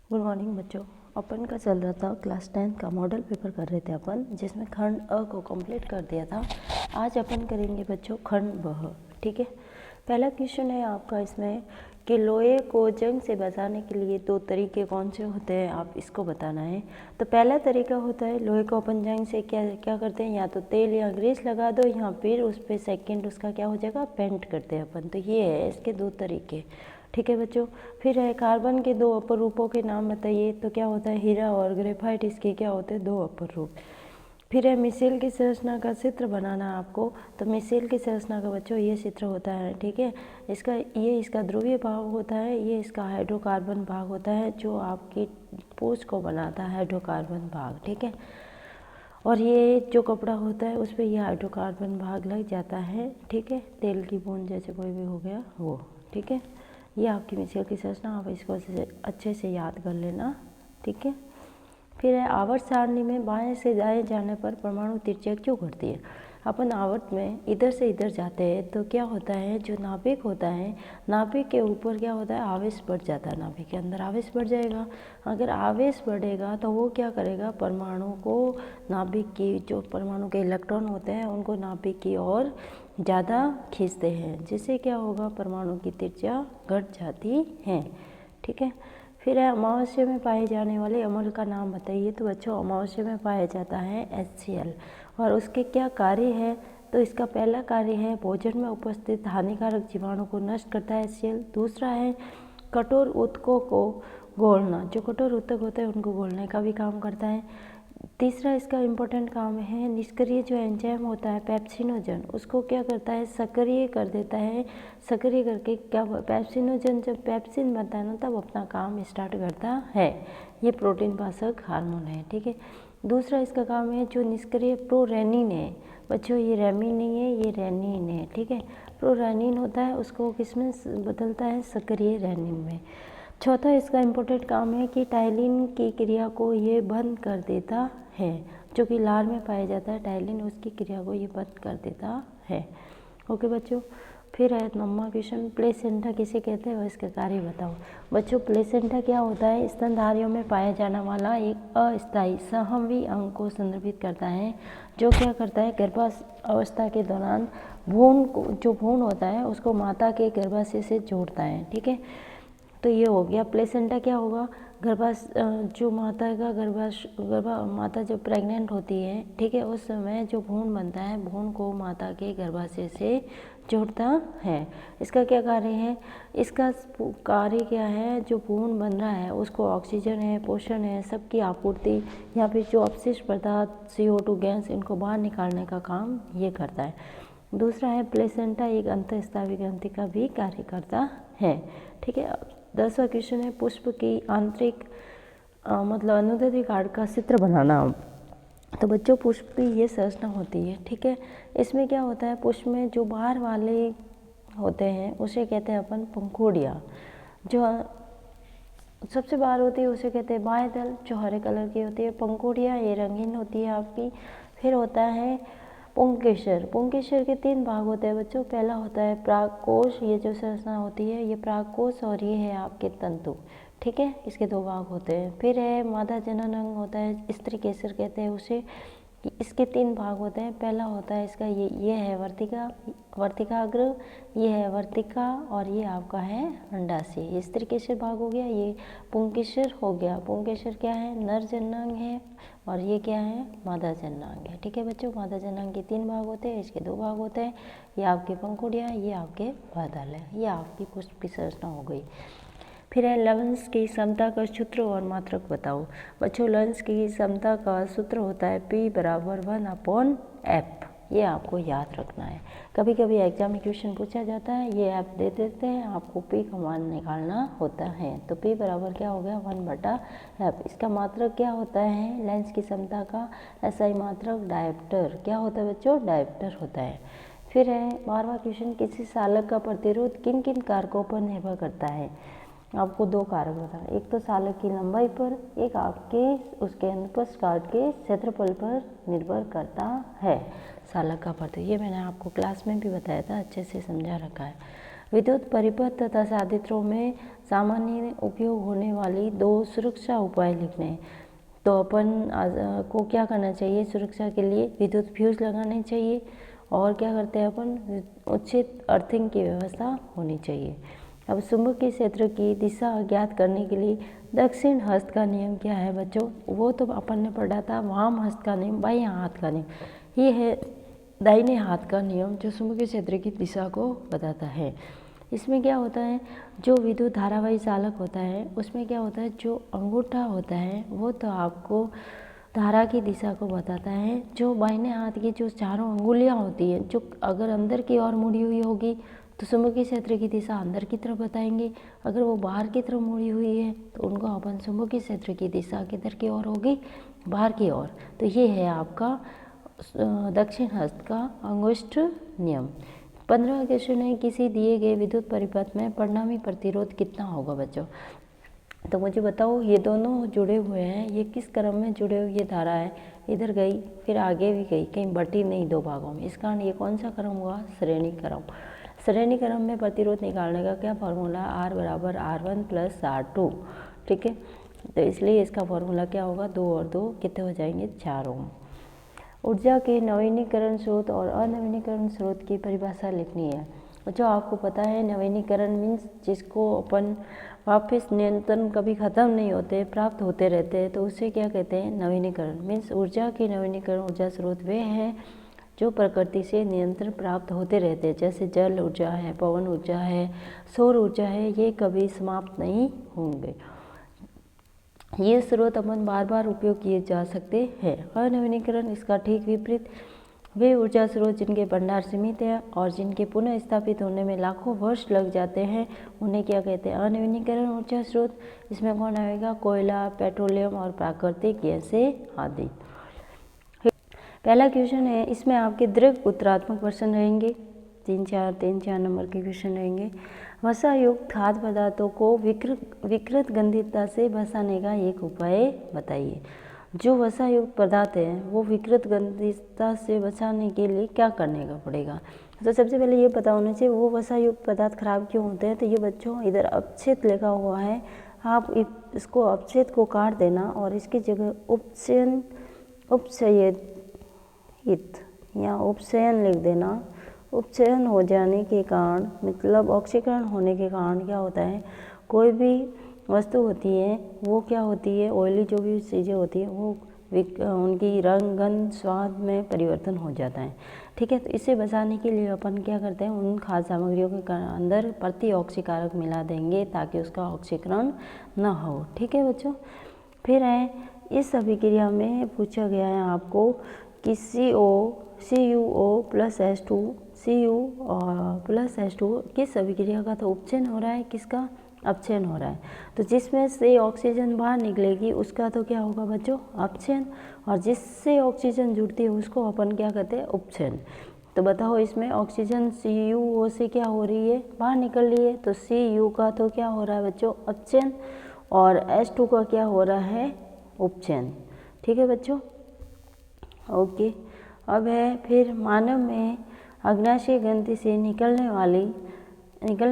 Good morning बच्चों। अपन का चल रहा था क्लास 10 का मॉडल पेपर कर रहे थे अपन, जिसमें खंड अ को कंप्लीट कर दिया था। आज अपन करेंगे बच्चों खंड ब। ठीक है, पहला क्वेश्चन है आपका इसमें कि लोहे को जंग से बचाने के लिए दो तरीके कौन से होते हैं, आप इसको बताना है। तो पहला तरीका होता है लोहे को अपन जंग से क्या क्या करते हैं, या तो तेल या ग्रीस लगा दो, या फिर उस पर सेकेंड उसका क्या हो जाएगा, पेंट करते हैं अपन। तो ये है इसके दो तरीके। ठीक है बच्चों। फिर है कार्बन के दो अपर रूपों के नाम बताइए। तो क्या होता है, हीरा और ग्रेफाइट, इसके क्या होते हैं, दो अपर रूप। फिर है मिसेल की संरचना का चित्र बनाना आपको। तो मिसेल की संरचना का बच्चों ये चित्र होता है। ठीक है, इसका ध्रुवीय भाग होता है, ये इसका हाइड्रोकार्बन भाग होता है, जो आपकी पूंछ को बनाता है हाइड्रोकार्बन भाग। ठीक है, और ये जो कपड़ा होता है उस पर यह हाइड्रोकार्बन भाग लग जाता है। ठीक है, तेल की बूंद जैसे कोई भी हो गया वो। ठीक है, ये आपकी मिसेल की संरचना, आप इसको अच्छे से याद कर लेना। ठीक है, फिर है आवर्त सारणी में बाएं से दाएं जाने पर परमाणु त्रिज्या क्यों घटती है। अपन आवर्त में इधर से इधर जाते हैं तो क्या होता है, जो नाभिक होता है, नाभिक के ऊपर क्या होता है, आवेश बढ़ जाता है, नाभिक के अंदर आवेश बढ़ जाएगा। अगर आवेश बढ़ेगा तो वो क्या करेगा, परमाणु को, नाभिक की जो परमाणु के इलेक्ट्रॉन होते हैं उनको नाभिक की ओर ज़्यादा खींचते हैं, जिससे क्या होगा, परमाणु की त्रिज्या घट जाती है। ठीक है, फिर है अमावस्या में पाए जाने वाले अम्ल का नाम बताइए। तो बच्चों अमावस्या में पाया जाता है HCl, और उसके क्या कार्य है। तो इसका पहला कार्य है भोजन में उपस्थित हानिकारक जीवाणु को नष्ट करता है HCl। दूसरा है कठोर ऊतकों को घोलना, जो कठोर ऊतक होते हैं उनको घोलने का भी काम करता है। तीसरा इसका इम्पोर्टेंट काम है निष्क्रिय जो एंजाइम होता है पेप्सिनोजन, उसको क्या करता है, सक्रिय कर देता है। सक्रिय करके क्या, पेप्सिनोजन जब पेप्सिन बनता है ना, तब अपना काम स्टार्ट करता है। ये प्रोटीन पाचक हार्मोन है। ठीक है, दूसरा इसका काम है जो निष्क्रिय प्रोरेनिन है। बच्चों ये रेमिन नहीं है, ये रेनिन है। ठीक है, प्रोरेनिन होता है, उसको किसमें बदलता है, सक्रिय रेनिन में। चौथा इसका इम्पोर्टेंट काम है कि टाइलिन की क्रिया को ये बंद कर देता है, जो कि लार में पाया जाता है टाइलिन, उसकी क्रिया को ये बंद कर देता है। ओके बच्चों, फिर है 9वां क्वेश्चन, प्लेसेंटा किसे कहते हैं और इसके कार्य बताओ। बच्चों प्लेसेंटा क्या होता है, स्तनधारियों में पाया जाने वाला एक अस्थायी संवहनी अंग को संदर्भित करता है, जो क्या करता है, गर्भावस्था के दौरान भ्रूण को, जो भ्रूण होता है उसको माता के गर्भाशय से जोड़ता है। ठीक है, तो ये हो गया प्लेसेंटा। क्या होगा, जो माता का माता जब प्रेग्नेंट होती है, ठीक है, उस समय जो भ्रूण बनता है, भ्रूण को माता के गर्भाशय से जोड़ता है। इसका क्या कार्य है, इसका कार्य क्या है, जो भ्रूण बन रहा है उसको ऑक्सीजन है, पोषण है, सबकी आपूर्ति, या फिर जो अपशिष्ट पदार्थ CO2 गैस, इनको बाहर निकालने का काम ये करता है। दूसरा है प्लेसेंटा एक अंतःस्रावी ग्रंथि का भी कार्य करता है। ठीक है, 10वां क्वेश्चन है पुष्प की आंतरिक मतलब अनुदैर्ध्य कांड का चित्र बनाना। तो बच्चों पुष्प की ये संरचना होती है। ठीक है, इसमें क्या होता है, पुष्प में जो बाहर वाले होते हैं उसे कहते हैं अपन पंखुड़ियाँ। जो सबसे बाहर होती है उसे कहते हैं बाह्य दल, जो हरे कलर की होती है। पंखुड़ियाँ ये रंगीन होती है आपकी। फिर होता है पुंकेसर। पुंकेसर के 3 भाग होते हैं बच्चों। पहला होता है प्रागकोश, ये जो संरचना होती है ये प्रागकोश, और ये है आपके तंतु। ठीक है, इसके 2 भाग होते हैं। फिर है मादा जनन अंग होता है, स्त्री केसर कहते हैं उसे। इसके 3 भाग होते हैं। पहला होता है इसका ये है वर्तिकाग्र, ये है वर्तिका, और ये आपका है अंडाशय। ये स्त्री केसर भाग हो गया, ये पुंकेसर हो गया। पुंकेसर क्या है, नर जननांग है, और ये क्या है, मादा जननांग है। ठीक है बच्चों, मादा जननांग के 3 भाग होते हैं, इसके 2 भाग होते हैं। ये आपके पंखुड़ियाँ, ये आपके बादल है। ये आपकी पुष्प की संरचना हो गई। फिर है लवंश की समता का सूत्र और मात्रक बताओ। बच्चों लवंश की समता का सूत्र होता है P = 1/F। ये आपको याद रखना है। कभी कभी एग्जाम में क्वेश्चन पूछा जाता है, ये आप दे देते हैं, आपको P का मान निकालना होता है। तो P बराबर क्या हो गया, 1/F। इसका मात्रक क्या होता है, लेंस की समता का SI मात्रक डायप्टर। क्या होता है बच्चों, डायप्टर होता है। फिर है 12वां क्वेश्चन, किसी सालक का प्रतिरोध किन किन कारकों पर निर्भर करता है। आपको 2 कारक बताना, एक तो सालक की लंबाई पर, एक आपके उसके अनुप्रस्थ काट के क्षेत्रफल पर निर्भर करता है सालक का प्रतिरोध। ये मैंने आपको क्लास में भी बताया था, अच्छे से समझा रखा है। विद्युत परिपथ तथा साधित्रों में सामान्य उपयोग होने वाली 2 सुरक्षा उपाय लिखने हैं। तो अपन को क्या करना चाहिए, सुरक्षा के लिए विद्युत फ्यूज लगाने चाहिए और क्या करते हैं अपन, उचित अर्थिंग की व्यवस्था होनी चाहिए। अब चुंबकीय क्षेत्र की दिशा ज्ञात करने के लिए दक्षिण हस्त का नियम क्या है बच्चों, वो तो अपन ने पढ़ा था, वाम हस्त का नियम, बाएं हाथ का नियम। ये है दाहिने हाथ का नियम जो चुंबकीय क्षेत्र की दिशा को बताता है। इसमें क्या होता है, जो विद्युत धारावाही चालक होता है उसमें क्या होता है, जो अंगूठा होता है वो तो आपको धारा की दिशा को बताता है। जो बाएं हाथ की जो चारों अंगुलियां होती हैं, जो अगर अंदर की ओर मुड़ी हुई होगी तो चुंबकीय क्षेत्र की दिशा अंदर की तरफ बताएंगे, अगर वो बाहर की तरफ मुड़ी हुई है तो उनको अपन चुंबकीय क्षेत्र की दिशा किधर की ओर होगी, बाहर की ओर। तो ये है आपका दक्षिण हस्त का अंगुष्ठ नियम। 15 क्वेश्चन है, किसी दिए गए विद्युत परिपथ में परिणामी प्रतिरोध कितना होगा बच्चों। तो मुझे बताओ, ये दोनों जुड़े हुए हैं, ये किस क्रम में जुड़े हुए, ये धारा है इधर गई फिर आगे भी गई, कहीं बटी नहीं 2 भागों में, इस कारण ये कौन सा क्रम हुआ, श्रेणी क्रम। श्रेणी क्रम में प्रतिरोध निकालने का क्या फॉर्मूला, R बराबर R1 प्लस R2, ठीक है। तो इसलिए इसका फॉर्मूला क्या होगा, 2 और 2 कितने हो जाएंगे, 4 ओम। ऊर्जा के नवीनीकरण स्रोत और अनवीनीकरण स्रोत की परिभाषा लिखनी है। जो आपको पता है, नवीनीकरण मीन्स जिसको अपन वापस नियंत्रण कभी ख़त्म नहीं होते, प्राप्त होते रहते हैं, तो उसे क्या कहते हैं, नवीनीकरण। मीन्स ऊर्जा के नवीनीकरण ऊर्जा स्रोत वे हैं जो प्रकृति से नियंत्रण प्राप्त होते रहते हैं, जैसे जल ऊर्जा है, पवन ऊर्जा है, सौर ऊर्जा है, ये कभी समाप्त नहीं होंगे। ये स्रोत अपन बार बार उपयोग किए जा सकते हैं। अनवीनीकरण इसका ठीक विपरीत, वे ऊर्जा स्रोत जिनके भंडार सीमित है और जिनके पुनः स्थापित होने में लाखों वर्ष लग जाते हैं, उन्हें क्या कहते हैं, अनवीनीकरण ऊर्जा स्रोत। इसमें कौन आएगा, कोयला, पेट्रोलियम और प्राकृतिक गैसें आदि। पहला क्वेश्चन है, इसमें आपके दृढ़ उत्तरात्मक प्रश्न रहेंगे, 3-4 नंबर के क्वेश्चन रहेंगे। वसा युक्त खाद्य पदार्थों को विकृत गंधितता से बचाने का एक उपाय बताइए। जो वसा युक्त पदार्थ है वो विकृत गंधितता से बचाने के लिए क्या करने का पड़ेगा। तो सबसे पहले ये पता होना चाहिए वो वसा युक्त पदार्थ खराब क्यों होते हैं। तो ये बच्चों इधर अपच्छेद लिखा हुआ है, आप इसको अपच्छेद को काट देना और इसकी जगह उपचयित या उपचयन लिख देना। उपचयन हो जाने के कारण मतलब ऑक्सीकरण होने के कारण क्या होता है, कोई भी वस्तु होती है वो क्या होती है, ऑयली जो भी चीज़ें होती है वो उनकी रंग, गंध, स्वाद में परिवर्तन हो जाता है, ठीक है। तो इसे बचाने के लिए अपन क्या करते हैं, उन खाद्य सामग्रियों के अंदर प्रति ऑक्सीकारक मिला देंगे ताकि उसका ऑक्सीकरण न हो, ठीक है बच्चों। फिर है, इस अभिक्रिया में पूछा गया है आपको कि CuO plus H2 Cu plus H2 किस अभिक्रिया का तो उपचयन हो रहा है, किसका अपचयन हो रहा है। तो जिसमें से ऑक्सीजन बाहर निकलेगी उसका तो क्या होगा बच्चों, अपचयन, और जिससे ऑक्सीजन जुड़ती है उसको अपन क्या कहते हैं, उपचयन। तो बताओ इसमें ऑक्सीजन CuO से क्या हो रही है, बाहर निकल रही है, तो Cu का तो क्या हो रहा है बच्चों, अपचयन, और H2 का क्या हो रहा है, उपचयन, ठीक है बच्चों, ओके। अब है फिर मानव में अग्नाशय ग्रंथि से निकलने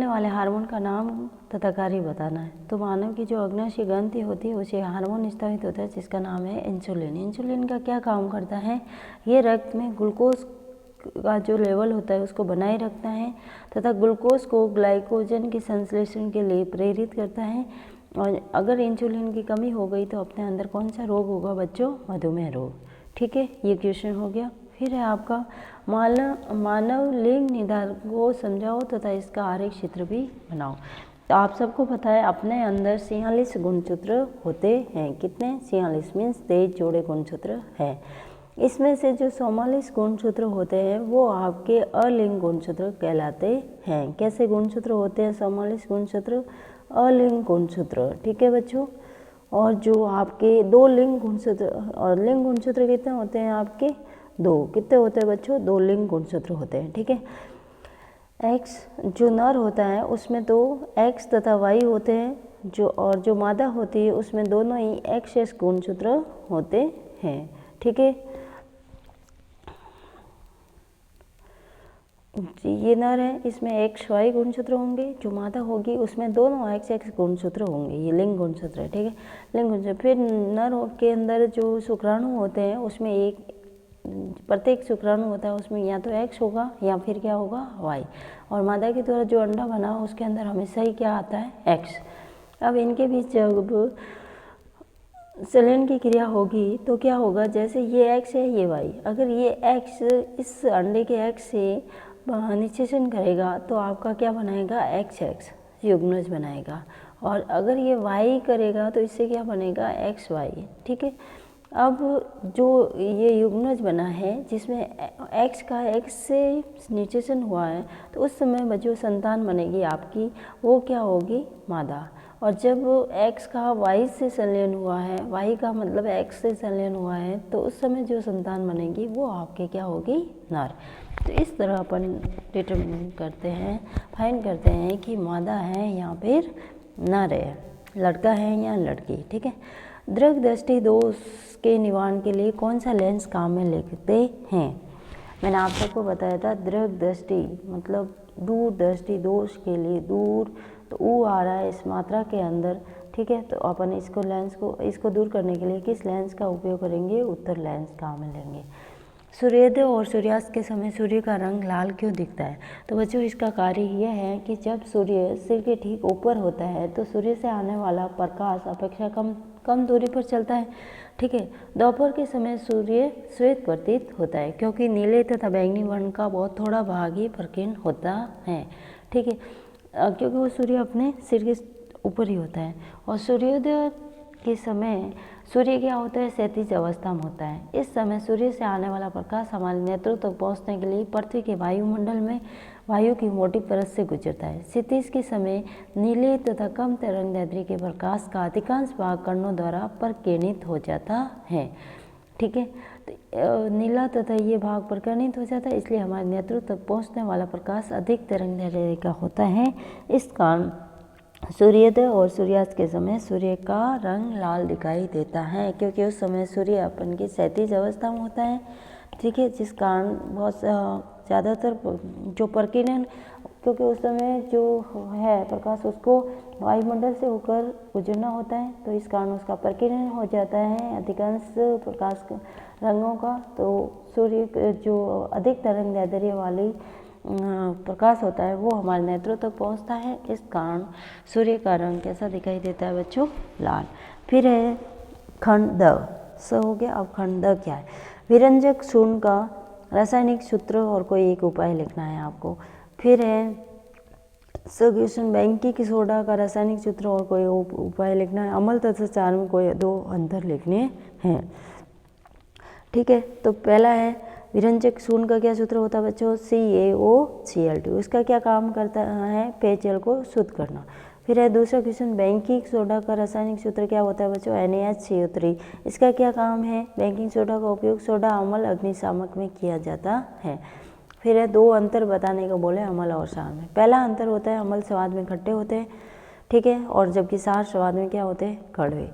वाले हार्मोन का नाम तथा कार्य बताना है। तो मानव की जो अग्नाशय ग्रंथि होती है उसे हार्मोन स्रावित होता है जिसका नाम है इंसुलिन। इंसुलिन का क्या काम करता है, ये रक्त में ग्लूकोज का जो लेवल होता है उसको बनाए रखता है तथा ग्लूकोज को ग्लाइकोजन के संश्लेषण के लिए प्रेरित करता है। और अगर इंसुलिन की कमी हो गई तो अपने अंदर कौन सा रोग होगा बच्चों, मधुमेह रोग, ठीक है। ये क्वेश्चन हो गया। फिर है आपका मानव लिंग निर्धारण को समझाओ तथा इसका आरेख चित्र भी बनाओ। तो आप सबको पता है अपने अंदर 46 गुणसूत्र होते हैं, कितने, 46 मीन्स 23 जोड़े गुणसूत्र हैं। इसमें से जो 44 गुणसूत्र होते हैं वो आपके अलिंग गुणसूत्र कहलाते हैं। कैसे गुणसूत्र होते हैं 44 गुणसूत्र, अलिंग गुणसूत्र, ठीक है बच्चों। और जो आपके 2 लिंग गुणसूत्र, और लिंग गुणसूत्र कितने होते हैं आपके, 2, कितने होते हैं बच्चों, 2 लिंग गुणसूत्र होते हैं, ठीक है। X जो नर होता है उसमें तो X तथा Y होते हैं, जो मादा होती है उसमें दोनों ही XS गुणसूत्र होते हैं, ठीक है। जी, ये नर है, इसमें एक्स वाई गुणसूत्र होंगे। जो मादा होगी उसमें दोनों एक्स एक्स गुणसूत्र होंगे। ये लिंग गुणसूत्र है, ठीक है, लिंग गुणसूत्र। फिर नर के अंदर जो शुक्राणु होते हैं उसमें एक प्रत्येक शुक्राणु होता है उसमें या तो एक्स होगा या फिर क्या होगा वाई। और मादा के द्वारा जो अंडा बना उसके अंदर हमेशा ही क्या आता है एक्स। अब इनके बीच जब संलयन की क्रिया होगी तो क्या होगा, जैसे ये एक्स है ये वाई, अगर ये एक्स इस अंडे के एक्स से निषेचन करेगा तो आपका क्या बनाएगा एक्स एक्स युग्मज बनाएगा। और अगर ये वाई करेगा तो इससे क्या बनेगा एक्स वाई, ठीक है। अब जो ये युग्मज बना है जिसमें एक्स का एक्स से निषेचन हुआ है तो उस समय जो संतान बनेगी आपकी वो क्या होगी मादा। और जब x का y से संलयन हुआ है, y का मतलब x से संलयन हुआ है, तो उस समय जो संतान बनेगी वो आपके क्या होगी नर। तो इस तरह अपन डिटरमिन करते हैं, फाइंड करते हैं कि मादा है या फिर नर है, लड़का है या लड़की, ठीक है। दृग दृष्टि दोष के निवारण के लिए कौन सा लेंस काम में लेते हैं। मैंने आप सबको बताया था दृग दृष्टि मतलब दूर दृष्टि दोष के लिए, दूर तो ऊ आ रहा है इस मात्रा के अंदर, ठीक है। तो अपन इसको लेंस को इसको दूर करने के लिए किस लेंस का उपयोग करेंगे, उत्तर लेंस काम में लेंगे। सूर्योदय और सूर्यास्त के समय सूर्य का रंग लाल क्यों दिखता है। तो बच्चों इसका कार्य यह है कि जब सूर्य सिर के ठीक ऊपर होता है तो सूर्य से आने वाला प्रकाश अपेक्षा कम दूरी पर चलता है, ठीक है। दोपहर के समय सूर्य श्वेत प्रतीत होता है क्योंकि नीले तथा बैंगनी वर्ण का बहुत थोड़ा भाग ही प्रकीर्ण होता है, ठीक है, क्योंकि वो सूर्य अपने सिर के ऊपर ही होता है। और सूर्योदय के समय सूर्य क्या होता है क्षैतिज अवस्था में होता है। इस समय सूर्य से आने वाला प्रकाश हमारे नेत्रों तक पहुंचने के लिए पृथ्वी के वायुमंडल में वायु की मोटी परत से गुजरता है। क्षितिज के समय नीले तथा कम तरंगदैर्ध्य के प्रकाश का अधिकांश भाग किरणों द्वारा प्रकीर्णित हो जाता है, ठीक है। तो नीला तथा ये भाग प्रकीर्णित हो जाता है, इसलिए हमारे नेत्रों तक पहुंचने वाला प्रकाश अधिक तरंगदैर्ध्य का होता है। इस कारण सूर्योदय और सूर्यास्त के समय सूर्य का रंग लाल दिखाई देता है क्योंकि उस समय सूर्य अपन की क्षैतिज अवस्था में होता है, ठीक है, जिस कारण बहुत ज़्यादातर जो प्रकीर्णन, क्योंकि उस समय जो है प्रकाश उसको वायुमंडल से होकर गुजरना होता है, तो इस कारण उसका प्रकीर्णन हो जाता है अधिकांश प्रकाश रंगों का। तो सूर्य जो अधिक तरंगदैर्ध्य वाली प्रकाश होता है वो हमारे नेत्रों तक पहुंचता है, इस कारण सूर्य का रंग कैसा दिखाई देता है बच्चों, लाल। फिर है खंड द, स हो गया। अब खंड द क्या है, विरंजक चूर्ण का रासायनिक सूत्र और कोई एक उपाय लिखना है आपको। फिर है सॉल्यूशन बैंकिंग सोडा का रासायनिक सूत्र और कोई उपाय लिखना है। अम्ल तथा चार में कोई दो अंतर लिखने हैं, ठीक है। तो पहला है विरंजक चूर्ण का क्या सूत्र होता है बच्चों, CaOCl2, इसका क्या काम करता है, पेयजल को शुद्ध करना। फिर है दूसरा क्वेश्चन, बैंकिंग सोडा का रासायनिक सूत्र क्या होता है बच्चों, NaHCO3, इसका क्या काम है, बैंकिंग सोडा का उपयोग सोडा अम्ल अग्निशामक में किया जाता है। फिर है दो अंतर बताने को बोले अम्ल और क्षार में। पहला अंतर होता है अम्ल स्वाद में खट्टे होते हैं, ठीक है, और जबकि क्षार स्वाद में क्या होते हैं, कड़वे।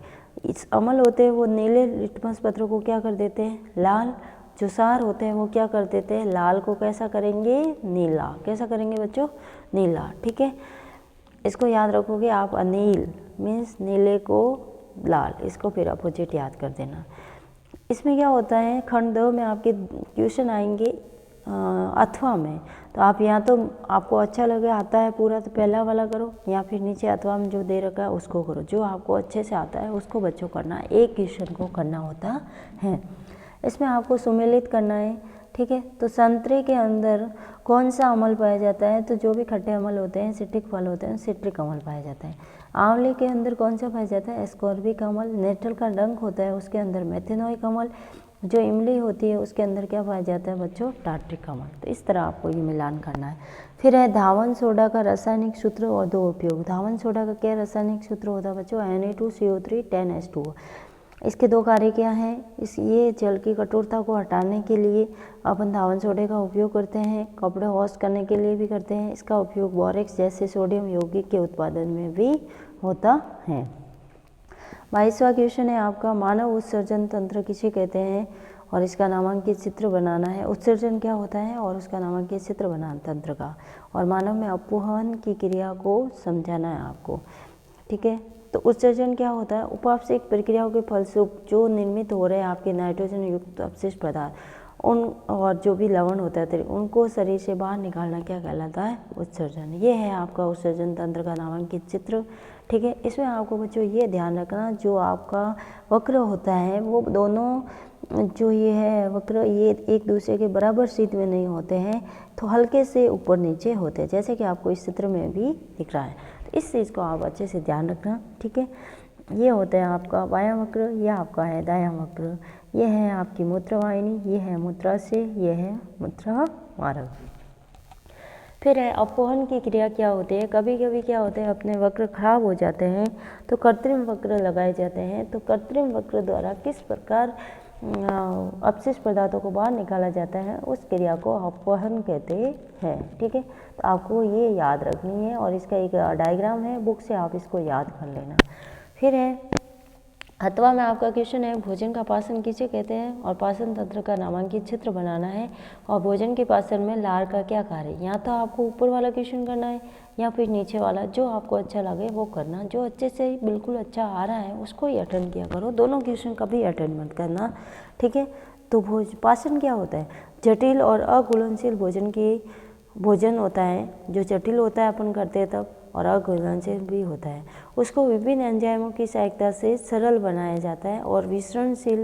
इस अम्ल होते हैं वो नीले लिटमस पत्रों को क्या कर देते हैं, लाल। जो क्षार होते हैं वो क्या कर देते हैं, लाल को कैसा करेंगे, नीला। कैसा करेंगे बच्चों, नीला, ठीक है। इसको याद रखोगे आप, अनील मीन्स नीले को लाल, इसको फिर अपोजिट याद कर देना। इसमें क्या होता है, खंड दो में आपके क्वेश्चन आएंगे अथवा में, तो आप या तो आपको अच्छा लगे आता है पूरा तो पहला वाला करो, या फिर नीचे अथवा में जो दे रखा है उसको करो। जो आपको अच्छे से आता है उसको बच्चों करना है, एक क्वेश्चन को करना होता है। इसमें आपको सुमेलित करना है, ठीक है। तो संतरे के अंदर कौन सा अम्ल पाया जाता है, तो जो भी खट्टे अम्ल होते हैं, सिट्रिक फल होते हैं, सिट्रिक अम्ल पाया जाता है। आंवले के अंदर कौन सा पाया जाता है, एस्कॉर्बिक अम्ल। नेटल का डंक होता है उसके अंदर मेथेनोइक अम्ल। जो इमली होती है उसके अंदर क्या पाया जाता है बच्चों, टार्ट्रिक अम्ल। तो इस तरह आपको ये मिलान करना है। फिर है धावन सोडा का रासायनिक सूत्र और दो उपयोग। धावन सोडा का क्या रासायनिक सूत्र होता है बच्चों, Na2CO3 10H2O। इसके दो कार्य क्या हैं, ये जल की कठोरता को हटाने के लिए अपन धावन सोडे का उपयोग करते हैं, कपड़े वॉश करने के लिए भी करते हैं। इसका उपयोग बोरेक्स जैसे सोडियम यौगिक के उत्पादन में भी होता है। 22वां क्वेश्चन है आपका, मानव उत्सर्जन तंत्र किसे कहते हैं, और इसका नामांकित चित्र बनाना है। उत्सर्जन क्या होता है और उसका नामांकित चित्र बनाना तंत्र का, और मानव में अपवहन की क्रिया को समझाना है आपको, ठीक है। तो उत्सर्जन क्या होता है? उपापचयिक प्रक्रियाओं के फलस्वरूप जो निर्मित हो रहे हैं आपके नाइट्रोजन युक्त अपशिष्ट पदार्थ, उन और जो भी लवण होता है उनको शरीर से बाहर निकालना क्या कहलाता है? उत्सर्जन। ये है आपका उत्सर्जन तंत्र का नामांकित चित्र, ठीक है। इसमें आपको बच्चों ये ध्यान रखना, जो आपका वक्र होता है वो दोनों जो ये है वक्र, ये एक दूसरे के बराबर स्थिति में नहीं होते हैं, तो हल्के से ऊपर नीचे होते हैं, जैसे कि आपको इस चित्र में भी दिख रहा है। तो इस चीज़ को आप अच्छे से ध्यान रखना, ठीक है। ये होता है आपका बायां वक्र, यह आपका है दायां वक्र। ये है आपकी मूत्रवाहिनी, ये है मूत्राशय, ये है मूत्र मार्ग। फिर है अपवहन की क्रिया क्या होती है? कभी कभी क्या होता है, अपने वक्र खराब हो जाते हैं तो कृत्रिम वक्र लगाए जाते हैं। तो कृत्रिम वक्र द्वारा किस प्रकार अपशिष्ट पदार्थों को बाहर निकाला जाता है, उस क्रिया को अपवहन कहते हैं, ठीक है। तो आपको ये याद रखनी है, और इसका एक डायग्राम है, बुक से आप इसको याद कर लेना। फिर है अथवा में आपका क्वेश्चन है, भोजन का पाचन किसे कहते हैं, और पाचन तंत्र का नामांकित चित्र बनाना है, और भोजन के पाचन में लार का क्या कार्य है। या तो आपको ऊपर वाला क्वेश्चन करना है या फिर नीचे वाला, जो आपको अच्छा लगे वो करना। जो अच्छे से बिल्कुल अच्छा आ रहा है उसको ही अटेंड किया करो, दोनों क्वेश्चन कभी अटेंड मत करना, ठीक है। तो पाचन क्या होता है? जटिल और अघुलनशील भोजन होता है। जो जटिल होता है अपन करते हैं तब, और अघुलनशील भी होता है, उसको विभिन्न एंजाइमों की सहायता से सरल बनाया जाता है, और विसरणशील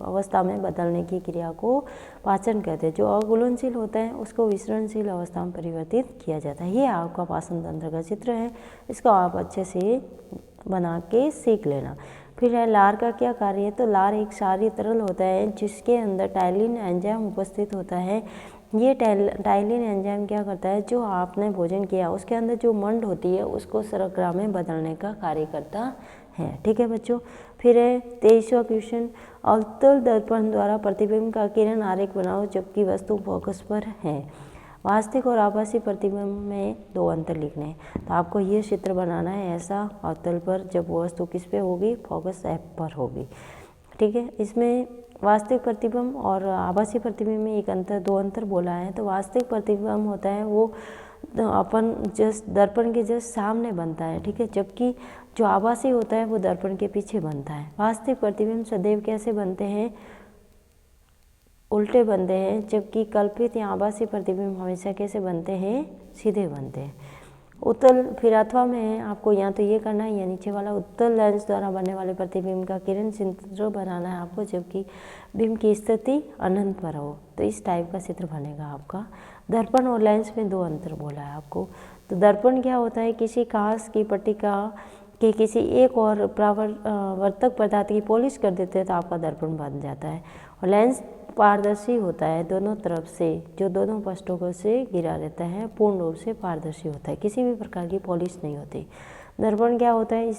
अवस्था में बदलने की क्रिया को पाचन कहते हैं। जो अघुलनशील होता है उसको विसरणशील अवस्था में परिवर्तित किया जाता है। ये आपका पाचन तंत्र का चित्र है, इसको आप अच्छे से बना के सीख लेना। फिर है लार का क्या कार्य है? तो लार एक क्षारीय तरल होता है जिसके अंदर टाइलिन एंजाइम उपस्थित होता है। ये टाइलिन एंजाइम क्या करता है? जो आपने भोजन किया उसके अंदर जो मंड होती है उसको शर्करा में बदलने का कार्य करता है, ठीक है बच्चों। फिर है 23वां क्वेश्चन, अवतल दर्पण द्वारा प्रतिबिंब का किरण आरेख बनाओ जबकि वस्तु फोकस पर है। वास्तविक और आभासी प्रतिबिंब में दो अंतर लिखने हैं। तो आपको ये चित्र बनाना है ऐसा अवतल पर, जब वो वस्तु किस पे होगी? फोकस एफ पर होगी, ठीक है। इसमें वास्तविक प्रतिबिंब और आभासी प्रतिबिंब में एक अंतर, दो अंतर बोला है। तो वास्तविक प्रतिबिंब होता है वो अपन जस्ट दर्पण के जस्ट सामने बनता है, ठीक है, जबकि जो आभासी होता है वो दर्पण के पीछे बनता है। वास्तविक प्रतिबिंब सदैव कैसे बनते हैं? उल्टे बनते हैं, जबकि कल्पित या आभासी प्रतिबिंब हमेशा कैसे बनते हैं? सीधे बनते हैं। उत्तल फिर अथवा में है, आपको या तो ये करना है या नीचे वाला। उत्तल लेंस द्वारा बनने वाले प्रतिबिंब का किरण चित्र बनाना है आपको जबकि बिंब की स्थिति अनंत पर हो, तो इस टाइप का चित्र बनेगा आपका। दर्पण और लेंस में दो अंतर बोला है आपको। तो दर्पण क्या होता है? किसी कांच की पट्टिका के किसी एक और परावर्तक पदार्थ की पॉलिश कर देते हैं तो आपका दर्पण बन जाता है। और लेंस पारदर्शी होता है दोनों तरफ से, जो दोनों पृष्ठों से घिरा रहता है, पूर्ण रूप से पारदर्शी होता है, किसी भी प्रकार की पॉलिश नहीं होती। दर्पण क्या होता है?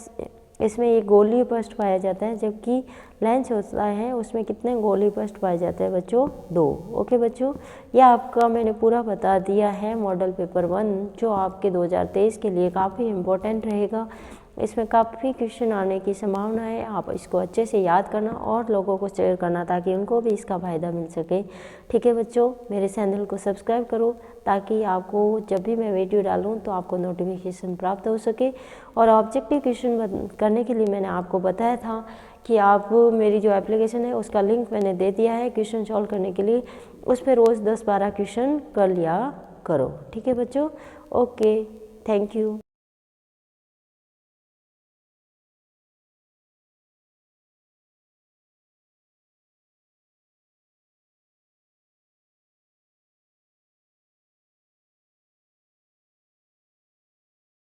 इसमें एक गोलीय पृष्ठ पाया जाता है, जबकि लेंस होता है उसमें कितने गोलीय पृष्ठ पाए जाते हैं बच्चों? दो। ओके बच्चों, यह आपका मैंने पूरा बता दिया है मॉडल पेपर 1, जो आपके 2023 के लिए काफ़ी इम्पोर्टेंट रहेगा। इसमें काफ़ी क्वेश्चन आने की संभावना है। आप इसको अच्छे से याद करना और लोगों को शेयर करना ताकि उनको भी इसका फ़ायदा मिल सके, ठीक है बच्चों। मेरे चैनल को सब्सक्राइब करो ताकि आपको जब भी मैं वीडियो डालूं तो आपको नोटिफिकेशन प्राप्त हो सके। और ऑब्जेक्टिव क्वेश्चन करने के लिए मैंने आपको बताया था कि आप मेरी जो एप्लीकेशन है उसका लिंक मैंने दे दिया है क्वेश्चन सॉल्व करने के लिए, उस पर रोज़ 10-12 क्वेश्चन कर लिया करो, ठीक है बच्चों। Okay, thank you.